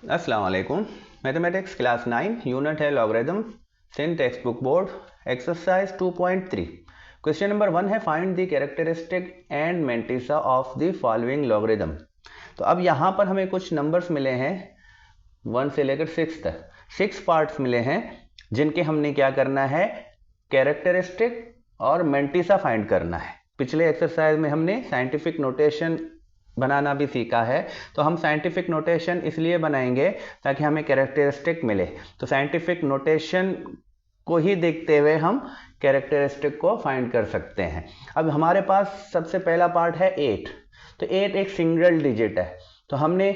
अस्सलाम वालेकुम। Mathematics class 9 unit है logarithm, Sindh text book board, exercise 2.3। Question number 1 है find the characteristic and mantissa of the following logarithm. तो अब यहाँ पर हमें कुछ नंबर्स मिले हैं 1 से लेकर 6 तक, 6 पार्ट्स मिले हैं जिनके हमने क्या करना है, कैरेक्टरिस्टिक और मेंटिसा फाइंड करना है। पिछले एक्सरसाइज में हमने साइंटिफिक नोटेशन बनाना भी सीखा है, तो हम साइंटिफिक नोटेशन इसलिए बनाएंगे ताकि हमें कैरेक्टरिस्टिक मिले। तो साइंटिफिक नोटेशन को ही देखते हुए हम कैरेक्टरिस्टिक को फाइंड कर सकते हैं। अब हमारे पास सबसे पहला पार्ट है 8। तो 8 एक सिंगल डिजिट है, तो हमने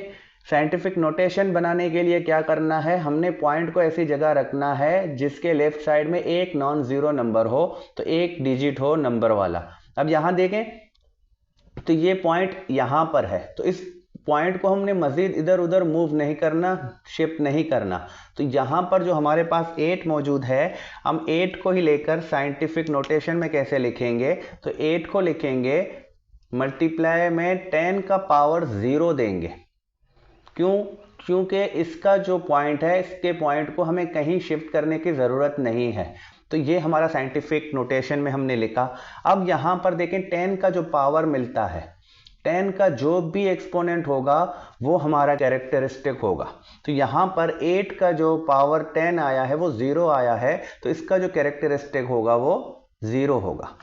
साइंटिफिक नोटेशन बनाने के लिए क्या करना है, हमने पॉइंट को ऐसी जगह रखना है जिसके लेफ्ट साइड में एक नॉन जीरो नंबर हो, तो एक डिजिट हो नंबर वाला। अब यहां देखें तो ये पॉइंट यहां पर है, तो इस पॉइंट को हमने मजीद इधर उधर मूव नहीं करना, शिफ्ट नहीं करना। तो यहां पर जो हमारे पास 8 मौजूद है, हम 8 को ही लेकर साइंटिफिक नोटेशन में कैसे लिखेंगे, तो 8 को लिखेंगे मल्टीप्लाई में 10 का पावर 0 देंगे। क्यों? क्योंकि इसका जो पॉइंट है, इसके पॉइंट को हमें कहीं शिफ्ट करने की ज़रूरत नहीं है। तो ये हमारा साइंटिफिक नोटेशन में हमने लिखा। अब यहाँ पर देखें 10 का जो पावर मिलता है, 10 का जो भी एक्सपोनेंट होगा वो हमारा कैरेक्टरिस्टिक होगा। तो यहाँ पर 8 का जो पावर 10 आया है वो 0 आया है, तो इसका जो कैरेक्टरिस्टिक होगा वो 0 होगा।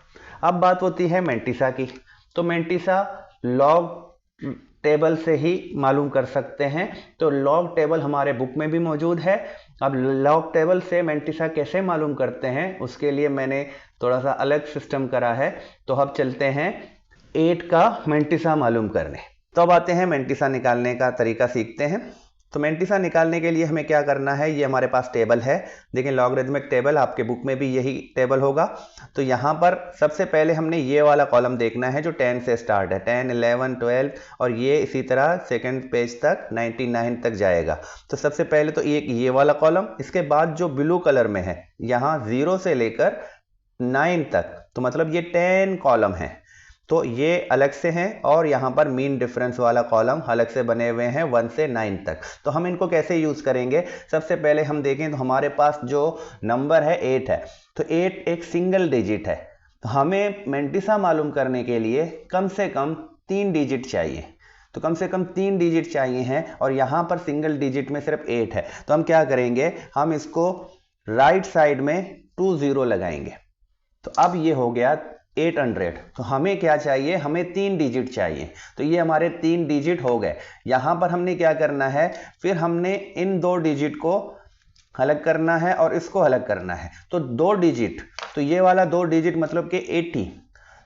अब बात होती है मेंटिसा की। तो मेंटिसा लॉग टेबल से ही मालूम कर सकते हैं। तो लॉग टेबल हमारे बुक में भी मौजूद है। अब लॉग टेबल से मेंटिसा कैसे मालूम करते हैं, उसके लिए मैंने थोड़ा सा अलग सिस्टम करा है। तो अब चलते हैं 8 का मेंटिसा मालूम करने। तो अब आते हैं मेंटिसा निकालने का तरीका सीखते हैं। तो मेंटिसा निकालने के लिए हमें क्या करना है, ये हमारे पास टेबल है, देखें लॉगरिथमिक टेबल, आपके बुक में भी यही टेबल होगा। तो यहाँ पर सबसे पहले हमने ये वाला कॉलम देखना है जो 10 से स्टार्ट है, 10, 11, 12 और ये इसी तरह सेकंड पेज तक 99 तक जाएगा। तो सबसे पहले तो एक ये वाला कॉलम, इसके बाद जो ब्लू कलर में है यहाँ 0 से लेकर 9 तक, तो मतलब ये 10 कॉलम है, तो ये अलग से हैं। और यहाँ पर मीन डिफरेंस वाला कॉलम अलग से बने हुए हैं 1 से 9 तक। तो हम इनको कैसे यूज करेंगे, सबसे पहले हम देखें तो हमारे पास जो नंबर है 8 है, तो 8 एक सिंगल डिजिट है। तो हमें मेंटिसा मालूम करने के लिए कम से कम 3 डिजिट चाहिए। तो कम से कम 3 डिजिट चाहिए हैं, और यहाँ पर सिंगल डिजिट में सिर्फ 8 है। तो हम क्या करेंगे, हम इसको राइट साइड में 2 0 लगाएंगे। तो अब ये हो गया 800। तो हमें क्या चाहिए, हमें 3 डिजिट चाहिए। तो ये हमारे 3 डिजिट हो गए। यहां पर हमने क्या करना है, फिर हमने इन 2 डिजिट को अलग करना है और इसको अलग करना है। तो 2 डिजिट, तो ये वाला 2 डिजिट मतलब कि 80।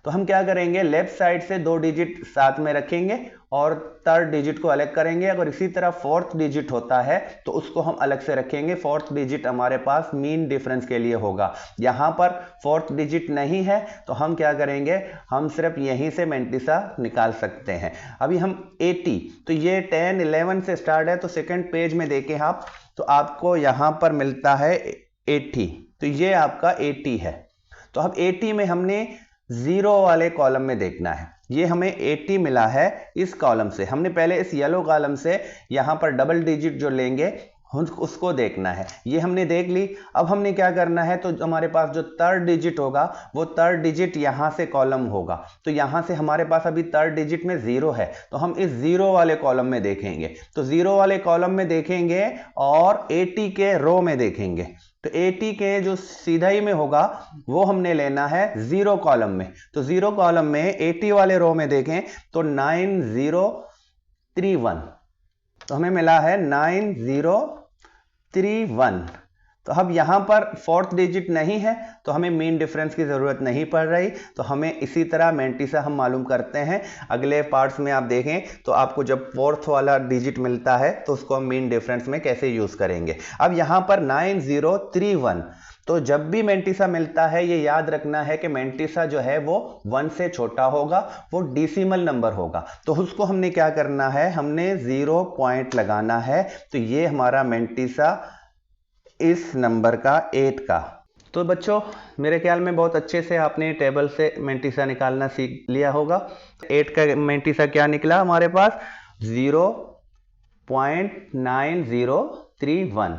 तो हम क्या करेंगे, लेफ्ट साइड से 2 डिजिट साथ में रखेंगे और थर्ड डिजिट को अलग करेंगे। अगर इसी तरह फोर्थ डिजिट होता है तो उसको हम अलग से रखेंगे। फोर्थ डिजिट हमारे पास मीन डिफरेंस के लिए होगा। यहां पर फोर्थ डिजिट नहीं है, तो हम क्या करेंगे, हम सिर्फ यहीं से मेंटिसा निकाल सकते हैं। अभी हम 80, तो ये 10, 11 से स्टार्ट है, तो सेकंड पेज में देखें आप, तो आपको यहां पर मिलता है 80। तो ये आपका 80 है। तो अब 80 में हमने 0 वाले कॉलम में देखना है। ये हमें 80 मिला है इस कॉलम से। हमने पहले इस येलो कॉलम से यहां पर डबल डिजिट जो लेंगे उसको देखना है। ये हमने देख ली। अब हमने क्या करना है, तो हमारे पास जो थर्ड डिजिट होगा वो थर्ड डिजिट यहां से कॉलम होगा। तो यहां से हमारे पास अभी थर्ड डिजिट में 0 है, तो हम इस 0 वाले कॉलम में देखेंगे। तो 0 वाले कॉलम में देखेंगे और 80 के रो में देखेंगे। तो 80 के जो सीधा ही में होगा वो हमने लेना है 0 कॉलम में। तो 0 कॉलम में 80 वाले रो में देखें तो 9031, तो हमें मिला है 9031। तो अब यहां पर फोर्थ डिजिट नहीं है, तो हमें मीन डिफरेंस की जरूरत नहीं पड़ रही। तो हमें इसी तरह मेंटिसा हम मालूम करते हैं। अगले पार्ट्स में आप देखें तो आपको जब फोर्थ वाला डिजिट मिलता है तो उसको हम मीन डिफरेंस में कैसे यूज करेंगे। अब यहां पर 9031, तो जब भी मेंटिसा मिलता है ये याद रखना है कि मेंटिसा जो है वो 1 से छोटा होगा, वो डेसिमल नंबर होगा। तो उसको हमने क्या करना है, हमने 0 पॉइंट लगाना है। तो ये हमारा मेंटिसा इस नंबर का 8 का। तो बच्चों मेरे ख्याल में बहुत अच्छे से आपने टेबल से मेंटिसा निकालना सीख लिया होगा। 8 का मेंटिसा क्या निकला हमारे पास, 0 0.9031।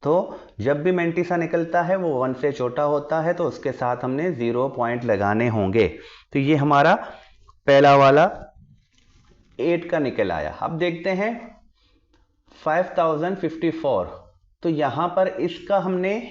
तो जब भी मेंटिसा निकलता है वो 1 से छोटा होता है, तो उसके साथ हमने 0 पॉइंट लगाने होंगे। तो ये हमारा पहला वाला 8 का निकल आया। अब देखते हैं 5054। तो यहां पर इसका हमने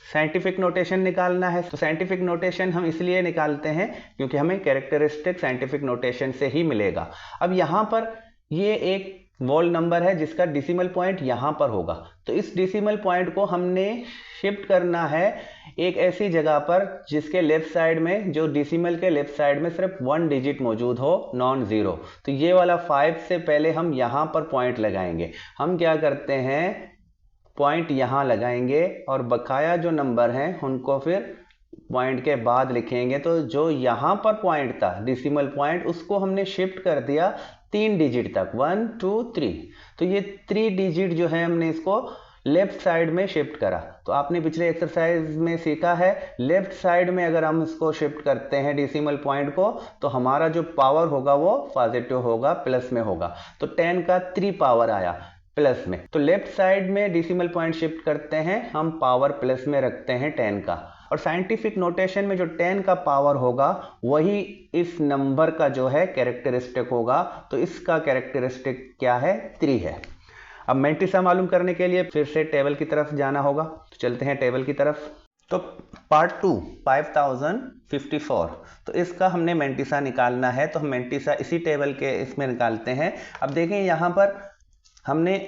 साइंटिफिक नोटेशन निकालना है। तो साइंटिफिक नोटेशन हम इसलिए निकालते हैं क्योंकि हमें कैरेक्टरिस्टिक साइंटिफिक नोटेशन से ही मिलेगा। अब यहां पर ये एक वोल नंबर है जिसका डेसिमल पॉइंट यहां पर होगा, तो इस डेसिमल पॉइंट को हमने शिफ्ट करना है एक ऐसी जगह पर जिसके लेफ्ट साइड में, जो डेसिमल के लेफ्ट साइड में सिर्फ 1 डिजिट मौजूद हो, नॉन जीरो। तो ये वाला 5 से पहले हम यहां पर पॉइंट लगाएंगे। हम क्या करते हैं, पॉइंट यहां लगाएंगे और बकाया जो नंबर हैं उनको फिर पॉइंट के बाद लिखेंगे। तो जो यहां पर पॉइंट था डेसिमल पॉइंट, उसको हमने शिफ्ट कर दिया 3 डिजिट तक, 1 2 3। तो ये 3 डिजिट जो है हमने इसको लेफ्ट साइड में शिफ्ट करा। तो आपने पिछले एक्सरसाइज में सीखा है, लेफ्ट साइड में अगर हम इसको शिफ्ट करते हैं डेसिमल पॉइंट को, तो हमारा जो पावर होगा वो पॉजिटिव होगा, प्लस में होगा। तो 10 का 3 पावर आया प्लस में। तो लेफ्ट साइड में डेसिमल पॉइंट शिफ्ट करते हैं हम, पावर प्लस में रखते हैं 10 का। और साइंटिफिक नोटेशन में जो 10 का पावर होगा वही इस नंबर का जो है कैरेक्टरिस्टिक होगा। तो इसका कैरेक्टरिस्टिक क्या है, 3 है। अब मेंटिसा मालूम करने के लिए फिर से टेबल की तरफ जाना होगा। तो चलते हैं टेबल की तरफ। तो पार्ट 2 5054, तो इसका हमने मेंटिसा निकालना है। तो हम मेंटिसा इसी टेबल के इसमें निकालते हैं। अब देखें यहाँ पर हमने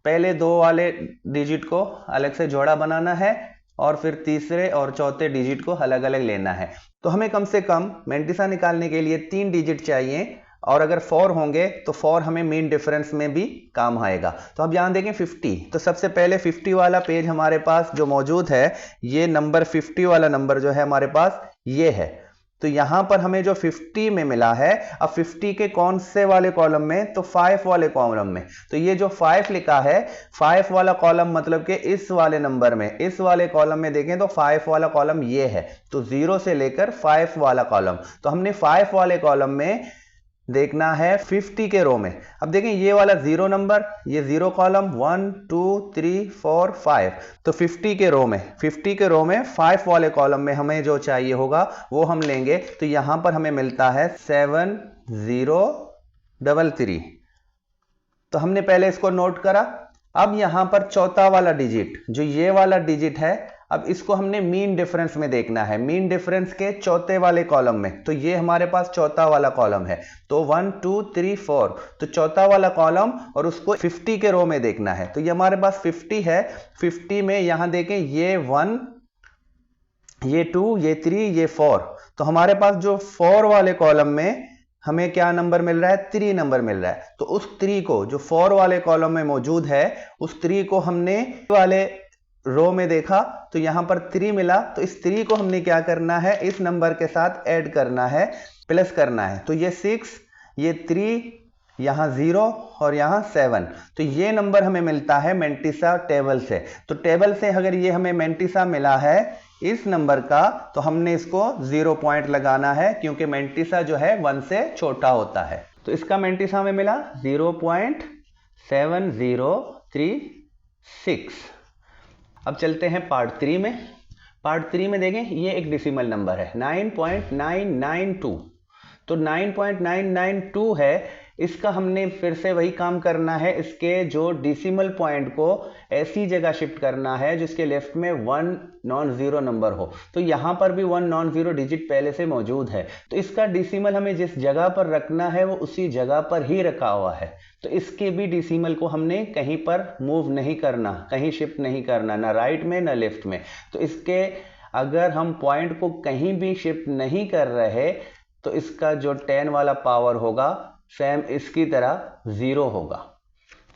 पहले 2 वाले डिजिट को अलग से जोड़ा बनाना है और फिर तीसरे और चौथे डिजिट को अलग अलग लेना है। तो हमें कम से कम मेंटिसा निकालने के लिए 3 डिजिट चाहिए, और अगर 4 होंगे तो 4 हमें मीन डिफरेंस में भी काम आएगा। तो अब यहां देखें 50। तो सबसे पहले 50 वाला पेज हमारे पास जो मौजूद है, ये नंबर 50 वाला नंबर जो है हमारे पास ये है। तो यहां पर हमें जो 50 में मिला है, अब 50 के कौन से वाले कॉलम में, तो 5 वाले कॉलम में। तो ये जो 5 लिखा है, 5 वाला कॉलम मतलब कि इस वाले नंबर में, इस वाले कॉलम में देखें तो 5 वाला कॉलम ये है। तो 0 से लेकर 5 वाला कॉलम, तो हमने 5 वाले कॉलम में देखना है 50 के रो में। अब देखें ये वाला 0 नंबर, ये 0 कॉलम, 1 2 3 4 5। तो 50 के रो में, 50 के रो में 5 वाले कॉलम में हमें जो चाहिए होगा वो हम लेंगे। तो यहां पर हमें मिलता है 7033। तो हमने पहले इसको नोट करा। अब यहां पर चौथा वाला डिजिट, जो ये वाला डिजिट है, अब इसको हमने मीन डिफरेंस में देखना है, मीन डिफरेंस के चौथे वाले कॉलम में। तो ये हमारे पास चौथा वाला कॉलम है। तो 1 2 3 4, तो चौथा वाला कॉलम और उसको 50 के रो में देखना है। तो ये हमारे पास 50 है। 50 में यहां देखें ये 1, ये 2, ये 3, ये 4। तो हमारे पास जो 4 वाले कॉलम में हमें क्या नंबर मिल रहा है, 3 नंबर मिल रहा है। तो उस 3 को, जो 4 वाले कॉलम में मौजूद है, उस 3 को हमने वाले रो में देखा तो यहां पर 3 मिला। तो इस 3 को हमने क्या करना है, इस नंबर के साथ ऐड करना है, प्लस करना है। तो ये 6, ये 3, यहां 0 और यहां 7। तो ये नंबर हमें मिलता है मेंटिसा टेबल से। तो टेबल से अगर ये हमें मेंटिसा मिला है इस नंबर का, तो हमने इसको 0 पॉइंट लगाना है, क्योंकि मेंटिसा जो है 1 से छोटा होता है। तो इसका मेंटिसा हमें मिला 0.7036। अब चलते हैं पार्ट 3 में। पार्ट 3 में देखें ये एक डेसिमल नंबर है 9.992। तो 9.992 है, इसका हमने फिर से वही काम करना है, इसके जो डेसिमल पॉइंट को ऐसी जगह शिफ्ट करना है जिसके लेफ्ट में 1 नॉन जीरो नंबर हो। तो यहां पर भी 1 नॉन जीरो डिजिट पहले से मौजूद है। तो इसका डेसिमल हमें जिस जगह पर रखना है वो उसी जगह पर ही रखा हुआ है। तो इसके भी डेसिमल को हमने कहीं पर मूव नहीं करना, कहीं शिफ्ट नहीं करना, ना राइट में ना लेफ्ट में। तो इसके अगर हम पॉइंट को कहीं भी शिफ्ट नहीं कर रहे तो इसका जो 10 वाला पावर होगा सेम इसकी तरह 0 होगा।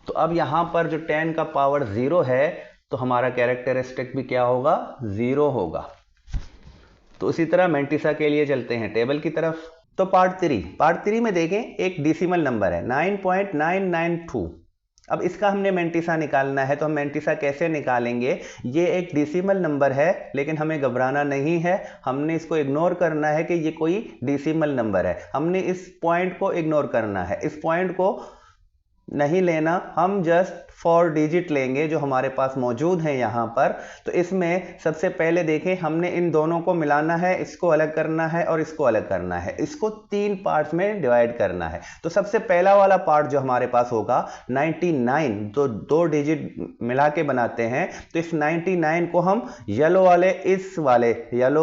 तो अब यहां पर जो 10 का पावर 0 है, तो हमारा कैरेक्टरिस्टिक भी क्या होगा, 0 होगा। तो उसी तरह मेंटिसा के लिए चलते हैं टेबल की तरफ। तो पार्ट 3 में देखें एक डेसिमल नंबर है 9.992। अब इसका हमने मेंटिसा निकालना है। तो हम मेंटिसा कैसे निकालेंगे, ये एक डेसिमल नंबर है लेकिन हमें घबराना नहीं है, हमने इसको इग्नोर करना है कि ये कोई डेसिमल नंबर है। हमने इस पॉइंट को इग्नोर करना है, इस पॉइंट को नहीं लेना, हम जस्ट 4 डिजिट लेंगे जो हमारे पास मौजूद हैं यहाँ पर। तो इसमें सबसे पहले देखें, हमने इन दोनों को मिलाना है, इसको अलग करना है और इसको अलग करना है, इसको 3 पार्ट्स में डिवाइड करना है। तो सबसे पहला वाला पार्ट जो हमारे पास होगा 99, तो 2 डिजिट मिला के बनाते हैं। तो इस 99 को हम येलो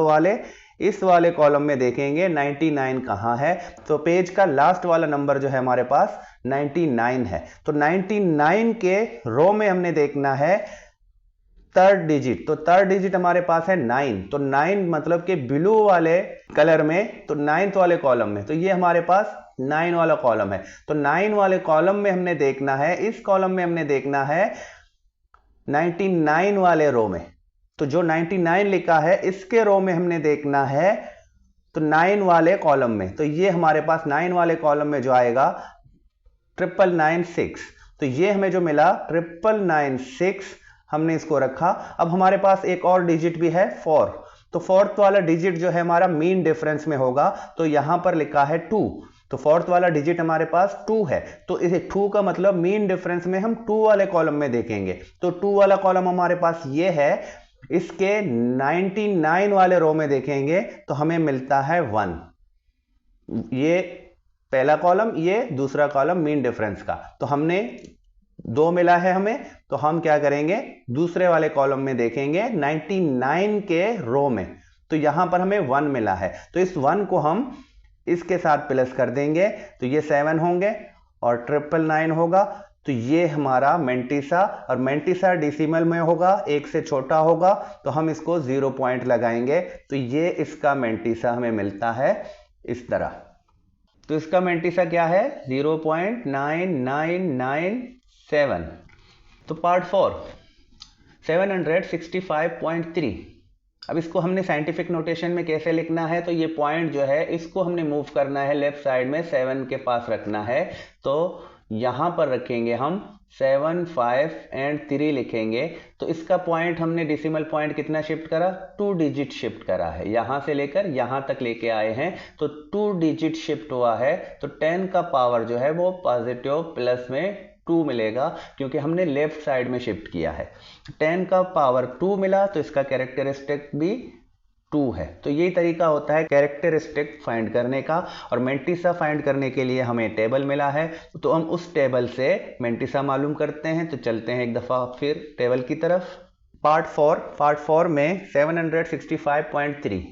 वाले इस वाले कॉलम में देखेंगे 99 कहां है। तो पेज का लास्ट वाला नंबर जो है हमारे पास 99 है। तो 99 के रो में हमने देखना है 3rd डिजिट। तो 3rd डिजिट हमारे पास है 9, तो 9 मतलब कि ब्लू वाले कलर में, तो 9th वाले कॉलम में, तो ये हमारे पास 9 वाला कॉलम है। तो 9 वाले कॉलम में हमने देखना है, इस कॉलम में हमने देखना है 99 वाले रो में। तो जो 99 लिखा है इसके रो में हमने देखना है तो 9 वाले कॉलम में। तो ये हमारे पास 9 वाले कॉलम में जो आएगा 9996। तो ये हमें जो मिला 9996, हमने इसको रखा। अब हमारे पास एक और डिजिट भी है 4। तो 4th वाला डिजिट जो है हमारा मीन डिफरेंस में होगा। तो यहां पर लिखा है 2, तो 4th वाला डिजिट हमारे पास 2 है। तो इसे 2 का मतलब मीन डिफरेंस में हम 2 वाले कॉलम में देखेंगे। तो 2 वाला कॉलम हमारे पास ये है, इसके 99 वाले रो में देखेंगे तो हमें मिलता है 1। ये पहला कॉलम, ये दूसरा कॉलम मीन डिफरेंस का। तो हमने 2 मिला है हमें, तो हम क्या करेंगे, दूसरे वाले कॉलम में देखेंगे 99 के रो में। तो यहां पर हमें 1 मिला है, तो इस 1 को हम इसके साथ प्लस कर देंगे, तो ये 7 होंगे और 999 होगा। तो ये हमारा मेंटिसा, और मेंटिसा डेसिमल में होगा, 1 से छोटा होगा, तो हम इसको 0 पॉइंट लगाएंगे। तो ये इसका मेंटिसा हमें मिलता है इस तरह। तो इसका मेंटिसा क्या है 0.9997। तो पार्ट 4 765.3। अब इसको हमने साइंटिफिक नोटेशन में कैसे लिखना है, तो ये पॉइंट जो है इसको हमने मूव करना है लेफ्ट साइड में, 7 के पास रखना है। तो यहां पर रखेंगे हम 7, 5 एंड 3 लिखेंगे। तो इसका पॉइंट हमने डेसिमल पॉइंट कितना शिफ्ट करा, 2 डिजिट शिफ्ट करा है, यहां से लेकर यहां तक लेके आए हैं। तो 2 डिजिट शिफ्ट हुआ है, तो 10 का पावर जो है वो पॉजिटिव प्लस में 2 मिलेगा, क्योंकि हमने लेफ्ट साइड में शिफ्ट किया है। 10 का पावर 2 मिला, तो इसका कैरेक्टरिस्टिक भी 2 है। तो यही तरीका होता है कैरेक्टरिस्टिक फाइंड करने का। और मेंटिसा फाइंड करने के लिए हमें टेबल मिला है, तो हम उस टेबल से मेंटिसा मालूम करते हैं। तो चलते हैं एक दफ़ा फिर टेबल की तरफ। पार्ट 4 में 765.3।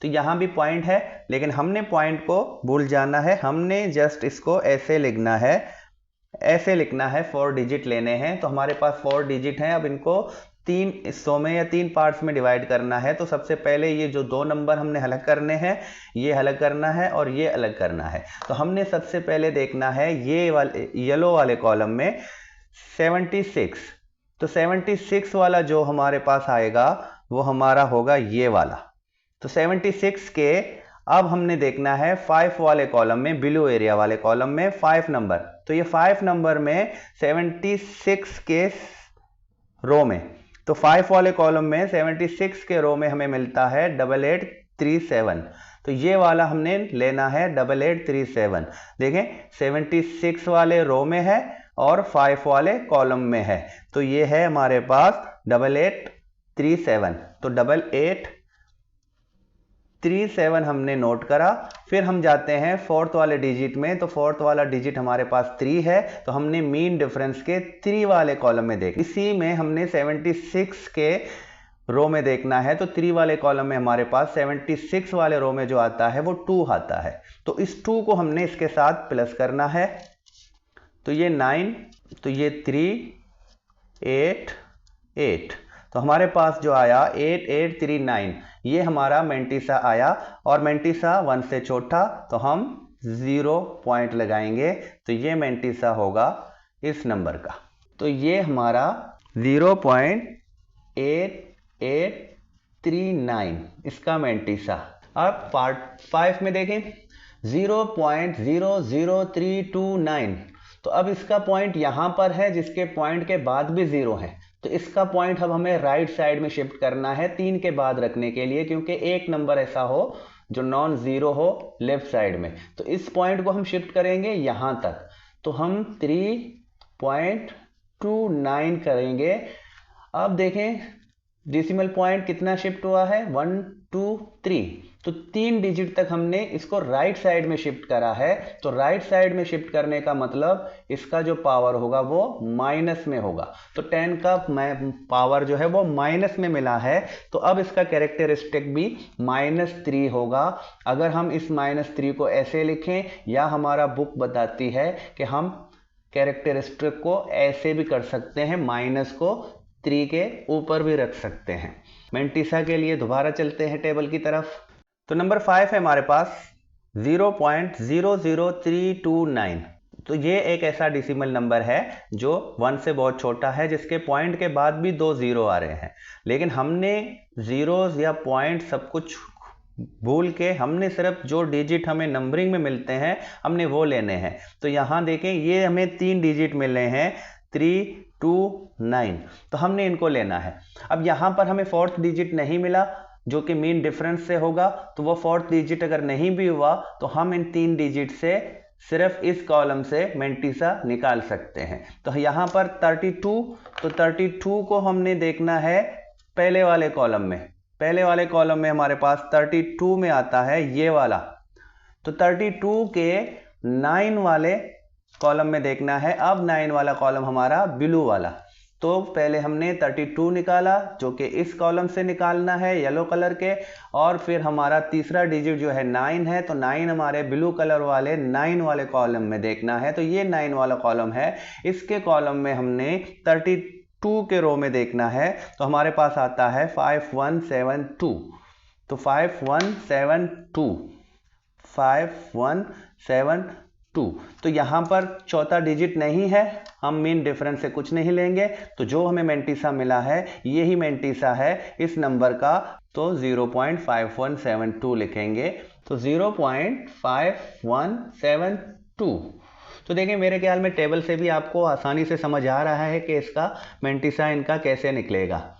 तो यहाँ भी पॉइंट है, लेकिन हमने पॉइंट को भूल जाना है, हमने जस्ट इसको ऐसे लिखना है, ऐसे लिखना है, 4 डिजिट लेने हैं। तो हमारे पास 4 डिजिट हैं, अब इनको 3 हिस्सों में या 3 पार्ट्स में डिवाइड करना है। तो सबसे पहले ये जो 2 नंबर हमने अलग करने हैं, ये अलग करना है और ये अलग करना है। तो हमने सबसे पहले देखना है ये वाले येलो वाले कॉलम में 76। तो 76 वाला जो हमारे पास आएगा वो हमारा होगा ये वाला। तो 76 के अब हमने देखना है 5 वाले कॉलम में, ब्लू एरिया वाले कॉलम में 5 नंबर। तो ये 5 नंबर में 76 के रो में, तो 5 वाले कॉलम में 76 के रो में हमें मिलता है 8837। तो ये वाला हमने लेना है 8837। देखें 76 वाले रो में है और 5 वाले कॉलम में है। तो ये है हमारे पास 8837। तो 8837 हमने नोट करा। फिर हम जाते हैं 4th वाले डिजिट में। तो 4th वाला डिजिट हमारे पास 3 है, तो हमने मीन डिफरेंस के 3 वाले कॉलम में देख, इसी में हमने 76 के रो में देखना है। तो 3 वाले कॉलम में हमारे पास 76 वाले रो में जो आता है वो 2 आता है। तो इस 2 को हमने इसके साथ प्लस करना है। तो ये 9, तो ये 3, 8, 8। तो हमारे पास जो आया 8839, ये हमारा मेंटिसा आया। और मेंटिसा 1 से छोटा, तो हम 0 पॉइंट लगाएंगे। तो ये मेंटिसा होगा इस नंबर का। तो ये हमारा 0.8839 इसका मेंटिसा। अब पार्ट 5 में देखें 0.00329। तो अब इसका पॉइंट यहां पर है, जिसके पॉइंट के बाद भी 0 है। तो इसका पॉइंट अब हमें राइट साइड में शिफ्ट करना है 3 के बाद रखने के लिए, क्योंकि एक नंबर ऐसा हो जो नॉन जीरो हो लेफ्ट साइड में। तो इस पॉइंट को हम शिफ्ट करेंगे यहां तक। तो हम 3 0.29 करेंगे। अब देखें डेसिमल पॉइंट कितना शिफ्ट हुआ है, 1 2 3, तो 3 डिजिट तक हमने इसको राइट साइड में शिफ्ट करा है। तो राइट साइड में शिफ्ट करने का मतलब इसका जो पावर होगा वो माइनस में होगा। तो 10 का पावर जो है वो माइनस में मिला है, तो अब इसका कैरेक्टरिस्टिक भी -3 होगा। अगर हम इस -3 को ऐसे लिखें, या हमारा बुक बताती है कि हम कैरेक्टरिस्टिक को ऐसे भी कर सकते हैं, माइनस को 3 के ऊपर भी रख सकते हैं। मेंटिसा के लिए दोबारा चलते हैं टेबल की तरफ। तो नंबर 5 है हमारे पास 0.00329। तो ये एक ऐसा डेसिमल नंबर है जो 1 से बहुत छोटा है, जिसके पॉइंट के बाद भी 2 जीरो आ रहे हैं, लेकिन हमने जीरोस या पॉइंट सब कुछ भूल के हमने सिर्फ जो डिजिट हमें नंबरिंग में मिलते हैं हमने वो लेने हैं। तो यहाँ देखें ये हमें 3 डिजिट मिले हैं 3 2 9, तो हमने इनको लेना है। अब यहाँ पर हमें 4th डिजिट नहीं मिला जो कि मीन डिफरेंस से होगा, तो वो 4th डिजिट अगर नहीं भी हुआ तो हम इन 3 डिजिट से सिर्फ इस कॉलम से मेंटिसा निकाल सकते हैं। तो यहाँ पर 32, तो 32 को हमने देखना है पहले वाले कॉलम में। पहले वाले कॉलम में हमारे पास 32 में आता है ये वाला, तो 32 के 9 वाले कॉलम में देखना है। अब 9 वाला कॉलम हमारा ब्लू वाला, तो पहले हमने 32 निकाला जो कि इस कॉलम से निकालना है येलो कलर के, और फिर हमारा तीसरा डिजिट जो है 9 है, तो 9 हमारे ब्लू कलर वाले 9 वाले कॉलम में देखना है। तो ये 9 वाला कॉलम है, इसके कॉलम में हमने 32 के रो में देखना है। तो हमारे पास आता है 5172, तो 5172, तो यहाँ पर चौथा डिजिट नहीं है, हम मीन डिफरेंस से कुछ नहीं लेंगे, तो जो हमें मेंटिसा मिला है यही मेंटिसा है इस नंबर का, तो 0.5172 लिखेंगे। तो 0.5172, तो देखिए मेरे ख्याल में टेबल से भी आपको आसानी से समझ आ रहा है कि इसका मेंटिसा इनका कैसे निकलेगा।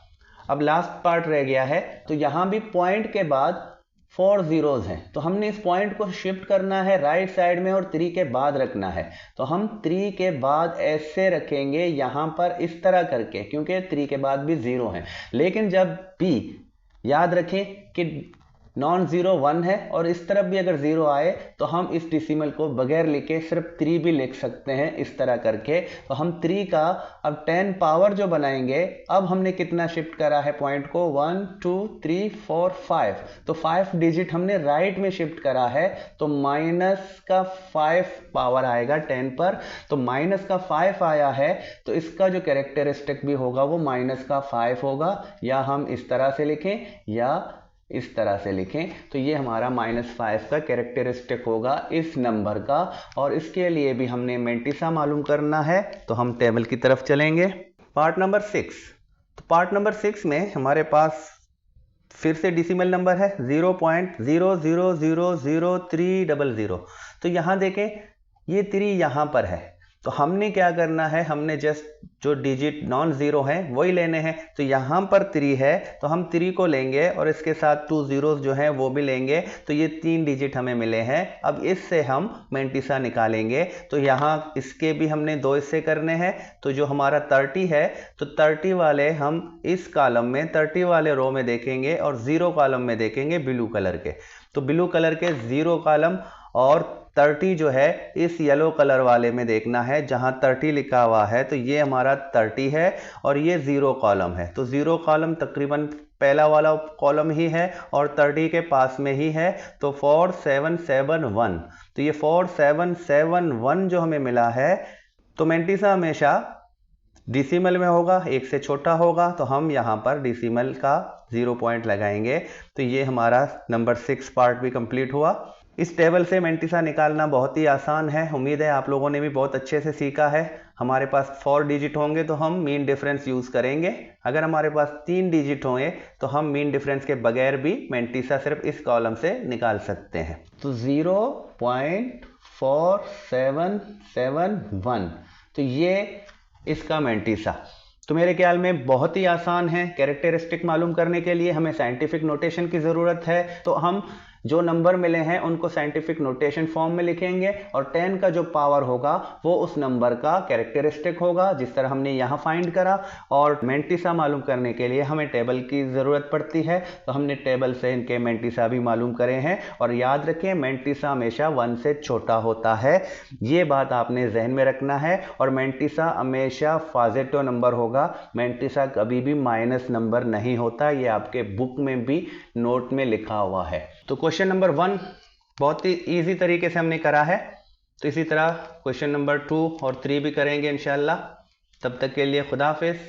अब लास्ट पार्ट रह गया है, तो यहाँ भी पॉइंट के बाद 4 जीरोज हैं, तो हमने इस पॉइंट को शिफ्ट करना है राइट साइड में और 3 के बाद रखना है। तो हम 3 के बाद ऐसे रखेंगे यहाँ पर इस तरह करके, क्योंकि 3 के बाद भी 0 है। लेकिन जब भी याद रखें कि नॉन जीरो 1 है और इस तरफ भी अगर 0 आए तो हम इस डेसिमल को बगैर लिखे सिर्फ 3 भी लिख सकते हैं इस तरह करके। तो हम 3 का अब 10 पावर जो बनाएंगे, अब हमने कितना शिफ्ट करा है पॉइंट को, 1 2 3 4 5, तो 5 डिजिट हमने राइट में शिफ्ट करा है, तो माइनस का 5 पावर आएगा 10 पर। तो माइनस का 5 आया है, तो इसका जो कैरेक्टरिस्टिक भी होगा वो माइनस का 5 होगा, या हम इस तरह से लिखें या इस तरह से लिखें। तो ये हमारा -5 का कैरेक्टरिस्टिक होगा इस नंबर का, और इसके लिए भी हमने मेंटिसा मालूम करना है। तो हम टेबल की तरफ चलेंगे। पार्ट नंबर 6, तो पार्ट नंबर 6 में हमारे पास फिर से डेसिमल नंबर है 0.00000300। तो यहाँ देखें ये 3 यहाँ पर है, तो हमने क्या करना है, हमने जस्ट जो डिजिट नॉन जीरो है वही लेने हैं। तो यहाँ पर 3 है, तो हम 3 को लेंगे और इसके साथ 2 जीरोस जो हैं वो भी लेंगे, तो ये 3 डिजिट हमें मिले हैं। अब इससे हम मेंटिसा निकालेंगे, तो यहाँ इसके भी हमने 2 हिस्से करने हैं। तो जो हमारा 30 है, तो 30 वाले हम इस कॉलम में 30 वाले रो में देखेंगे और 0 कॉलम में देखेंगे ब्लू कलर के। तो ब्लू कलर के 0 कॉलम और 30 जो है इस येलो कलर वाले में देखना है जहां 30 लिखा हुआ है। तो ये हमारा 30 है और ये 0 कॉलम है, तो 0 कॉलम तकरीबन पहला वाला कॉलम ही है और 30 के पास में ही है। तो 4771, तो ये 4771 जो हमें मिला है, तो मेंटिसा हमेशा डेसिमल में होगा, 1 से छोटा होगा, तो हम यहाँ पर डेसिमल का 0 पॉइंट लगाएंगे। तो ये हमारा नंबर 6 पार्ट भी कंप्लीट हुआ। इस टेबल से मेंटिसा निकालना बहुत ही आसान है। उम्मीद है आप लोगों ने भी बहुत अच्छे से सीखा है। हमारे पास 4 डिजिट होंगे तो हम मीन डिफरेंस यूज़ करेंगे, अगर हमारे पास 3 डिजिट होंगे तो हम मीन डिफरेंस के बगैर भी मेंटिसा सिर्फ इस कॉलम से निकाल सकते हैं। तो 0.4771, तो ये इसका मेंटिसा। तो मेरे ख्याल में बहुत ही आसान है। कैरेक्टरिस्टिक मालूम करने के लिए हमें साइंटिफिक नोटेशन की ज़रूरत है, तो हम जो नंबर मिले हैं उनको साइंटिफिक नोटेशन फॉर्म में लिखेंगे और 10 का जो पावर होगा वो उस नंबर का कैरेक्टरिस्टिक होगा, जिस तरह हमने यहाँ फाइंड करा। और मेंटिसा मालूम करने के लिए हमें टेबल की ज़रूरत पड़ती है, तो हमने टेबल से इनके मेंटिसा भी मालूम करे हैं। और याद रखें मेंटिसा हमेशा 1 से छोटा होता है, ये बात आपने जहन में रखना है। और मेंटिसा हमेशा पॉजिटिव नंबर होगा, मेंटिसा कभी भी माइनस नंबर नहीं होता, ये आपके बुक में भी नोट में लिखा हुआ है। तो क्वेश्चन नंबर 1 बहुत ही इजी तरीके से हमने करा है, तो इसी तरह क्वेश्चन नंबर 2 और 3 भी करेंगे इंशाल्लाह। तब तक के लिए खुदा हाफिज।